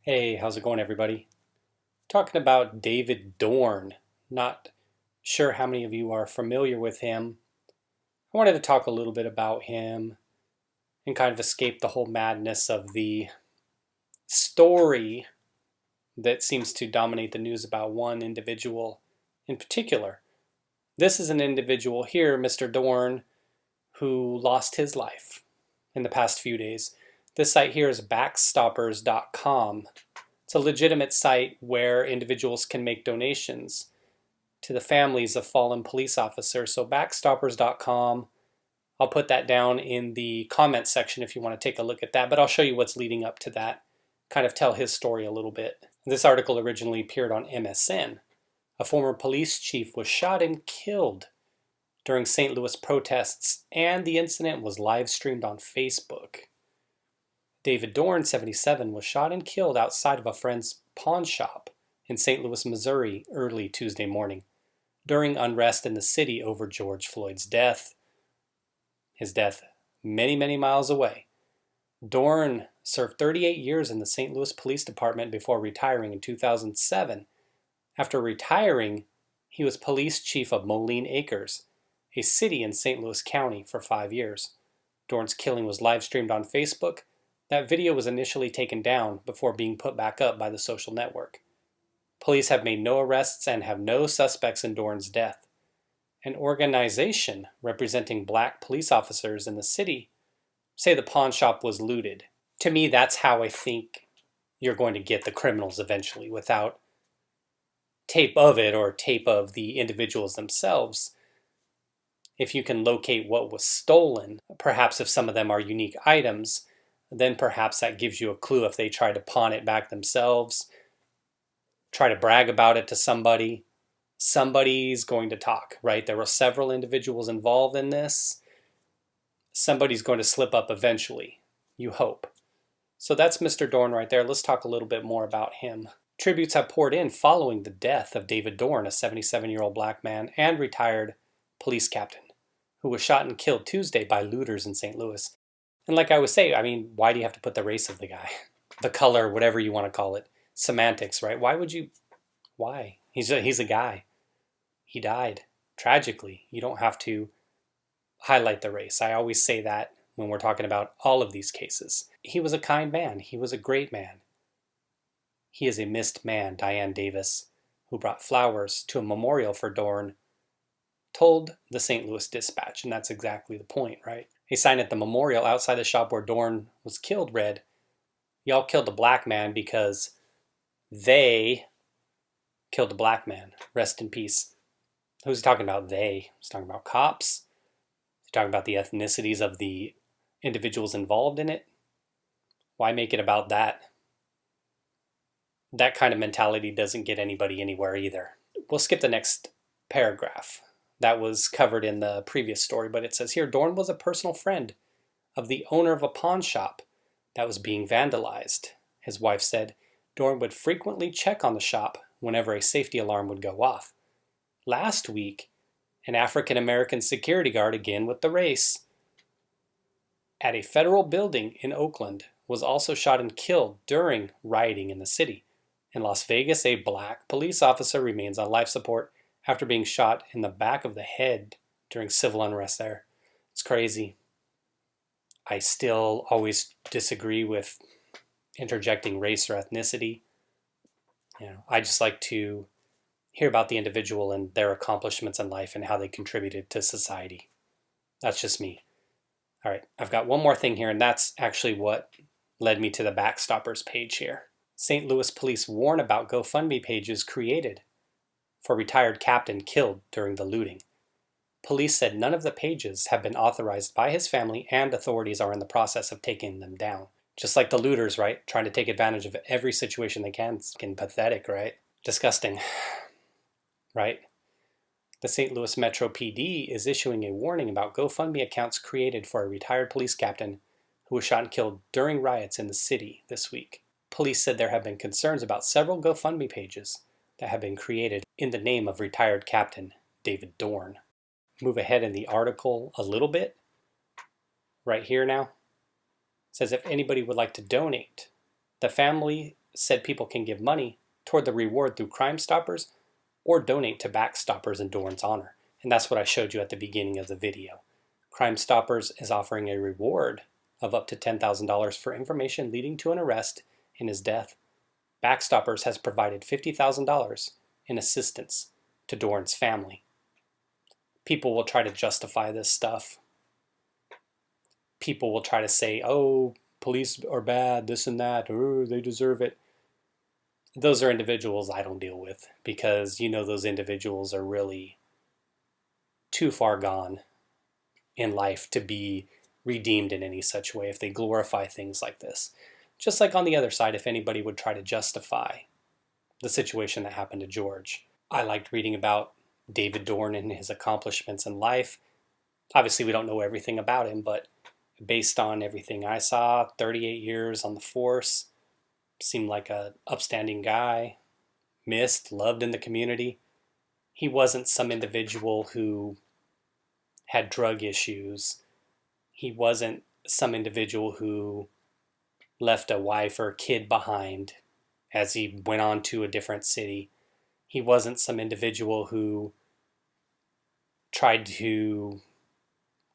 Hey, how's it going, everybody? Talking about David Dorn. Not sure how many of you are familiar with him. I wanted to talk a little bit about him and kind of escape the whole madness of the story that seems to dominate the news about one individual in particular. This is an individual here, Mr. Dorn, who lost his life in the past few days. This site here is backstoppers.com. It's a legitimate site where individuals can make donations to the families of fallen police officers. So backstoppers.com, I'll put that down in the comments section if you want to take a look at that, but I'll show you what's leading up to that, kind of tell his story a little bit. This article originally appeared on MSN. A former police chief was shot and killed during St. Louis protests, and the incident was live streamed on Facebook. David Dorn, 77, was shot and killed outside of a friend's pawn shop in St. Louis, Missouri, early Tuesday morning, during unrest in the city over George Floyd's death. His death many, many miles away. Dorn served 38 years in the St. Louis Police Department before retiring in 2007. After retiring, he was police chief of Moline Acres, a city in St. Louis County, for 5 years. Dorn's killing was live streamed on Facebook. That video was initially taken down before being put back up by the social network. Police have made no arrests and have no suspects in Dorn's death. An organization representing black police officers in the city say the pawn shop was looted. To me, that's how I think you're going to get the criminals eventually, without tape of it or tape of the individuals themselves. If you can locate what was stolen, perhaps if some of them are unique items, then perhaps that gives you a clue if they try to pawn it back themselves, try to brag about it to somebody. Somebody's going to talk, right? There were several individuals involved in this. Somebody's going to slip up eventually, you hope. So that's Mr. Dorn right there. Let's talk a little bit more about him. Tributes have poured in following the death of David Dorn, a 77-year-old black man and retired police captain, who was shot and killed Tuesday by looters in St. Louis. And like I would say, why do you have to put the race of the guy? The color, whatever you want to call it. Semantics, right? Why? He's a guy. He died tragically. You don't have to highlight the race. I always say that when we're talking about all of these cases. He was a kind man. He was a great man. He is a missed man, Diane Davis, who brought flowers to a memorial for Dorn, told the St. Louis Dispatch, and that's exactly the point, right? A sign at the memorial outside the shop where Dorn was killed read, "Y'all killed a black man because they killed a black man. Rest in peace." Who's he talking about? They. He's talking about cops. He's talking about the ethnicities of the individuals involved in it. Why make it about that? That kind of mentality doesn't get anybody anywhere either. We'll skip the next paragraph. That was covered in the previous story, but it says here, Dorn was a personal friend of the owner of a pawn shop that was being vandalized. His wife said Dorn would frequently check on the shop whenever a safety alarm would go off. Last week, an African-American security guard, again with the race, at a federal building in Oakland was also shot and killed during rioting in the city. In Las Vegas, a black police officer remains on life support after being shot in the back of the head during civil unrest there. It's crazy. I still always disagree with interjecting race or ethnicity. I just like to hear about the individual and their accomplishments in life and how they contributed to society. That's just me. All right, I've got one more thing here, and that's actually what led me to the Backstoppers page here. St. Louis police warn about GoFundMe pages created for retired captain killed during the looting. Police said none of the pages have been authorized by his family, and authorities are in the process of taking them down. Just like the looters, right? Trying to take advantage of every situation they can. It's getting pathetic, right? Disgusting, right? The St. Louis Metro PD is issuing a warning about GoFundMe accounts created for a retired police captain who was shot and killed during riots in the city this week. Police said there have been concerns about several GoFundMe pages that have been created in the name of retired Captain David Dorn. Move ahead in the article a little bit. Right here now. It says if anybody would like to donate, the family said people can give money toward the reward through Crime Stoppers or donate to Backstoppers in Dorn's honor. And that's what I showed you at the beginning of the video. Crime Stoppers is offering a reward of up to $10,000 for information leading to an arrest in his death. Backstoppers has provided $50,000 in assistance to Dorn's family. People will try to justify this stuff. People will try to say, oh, police are bad, this and that, or they deserve it. Those are individuals I don't deal with because those individuals are really too far gone in life to be redeemed in any such way if they glorify things like this. Just like on the other side, if anybody would try to justify the situation that happened to George. I liked reading about David Dorn and his accomplishments in life. Obviously, we don't know everything about him, but based on everything I saw, 38 years on the force, seemed like an upstanding guy, loved in the community. He wasn't some individual who had drug issues. He wasn't some individual who left a wife or kid behind as he went on to a different city. He wasn't some individual who tried to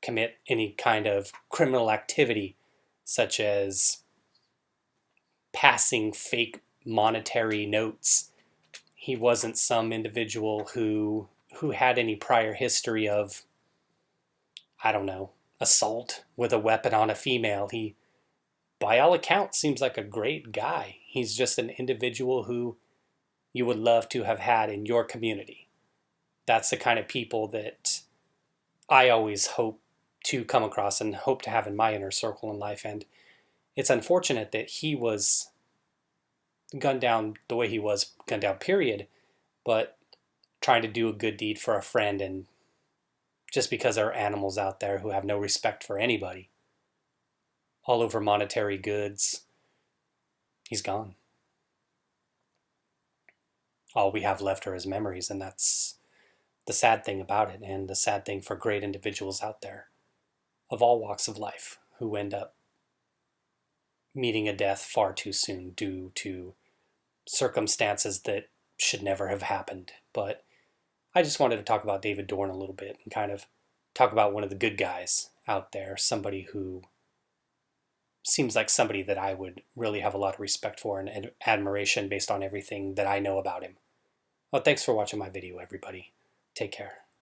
commit any kind of criminal activity, such as passing fake monetary notes. He wasn't some individual who had any prior history of, assault with a weapon on a female. He, by all accounts, seems like a great guy. He's just an individual who you would love to have had in your community. That's the kind of people that I always hope to come across and hope to have in my inner circle in life. And it's unfortunate that he was gunned down the way he was gunned down, period, but trying to do a good deed for a friend, and just because there are animals out there who have no respect for anybody, all over monetary goods, he's gone. All we have left are his memories, and that's the sad thing about it, and the sad thing for great individuals out there of all walks of life who end up meeting a death far too soon due to circumstances that should never have happened. But I just wanted to talk about David Dorn a little bit and kind of talk about one of the good guys out there, somebody who seems like somebody that I would really have a lot of respect for and admiration based on everything that I know about him. Well, thanks for watching my video, everybody. Take care.